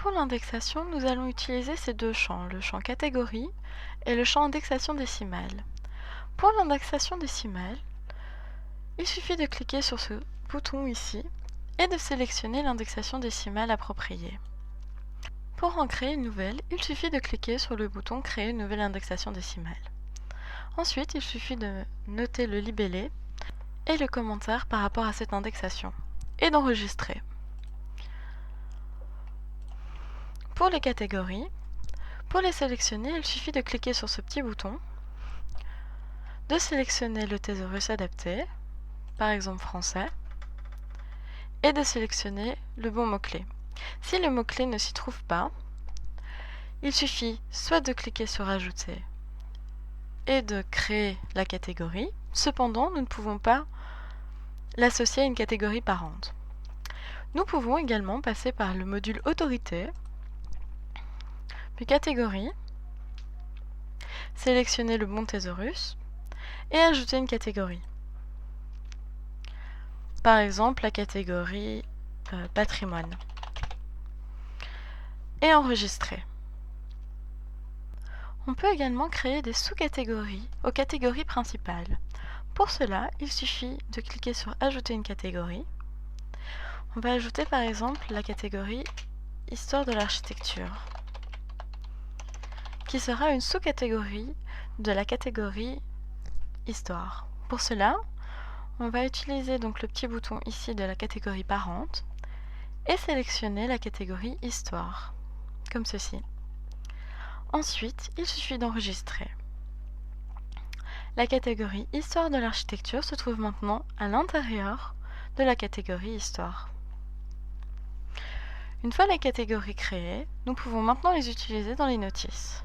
Pour l'indexation, nous allons utiliser ces deux champs, le champ catégorie et le champ indexation décimale. Pour l'indexation décimale, il suffit de cliquer sur ce bouton ici et de sélectionner l'indexation décimale appropriée. Pour en créer une nouvelle, il suffit de cliquer sur le bouton Créer une nouvelle indexation décimale. Ensuite, il suffit de noter le libellé et le commentaire par rapport à cette indexation et d'enregistrer. Pour les catégories, pour les sélectionner, il suffit de cliquer sur ce petit bouton, de sélectionner le thésaurus adapté, par exemple français, et de sélectionner le bon mot-clé. Si le mot-clé ne s'y trouve pas, il suffit soit de cliquer sur Ajouter et de créer la catégorie. Cependant, nous ne pouvons pas l'associer à une catégorie parente. Nous pouvons également passer par le module Autorité, puis Catégorie, sélectionner le bon thésaurus et ajouter une catégorie. Par exemple, la catégorie patrimoine. Et enregistrer. On peut également créer des sous-catégories aux catégories principales. Pour cela, il suffit de cliquer sur Ajouter une catégorie. On va ajouter par exemple la catégorie Histoire de l'architecture, qui sera une sous-catégorie de la catégorie Histoire. Pour cela, on va utiliser donc le petit bouton ici de la catégorie parente et sélectionner la catégorie Histoire, comme ceci. Ensuite, il suffit d'enregistrer. La catégorie Histoire de l'architecture se trouve maintenant à l'intérieur de la catégorie Histoire. Une fois les catégories créées, nous pouvons maintenant les utiliser dans les notices.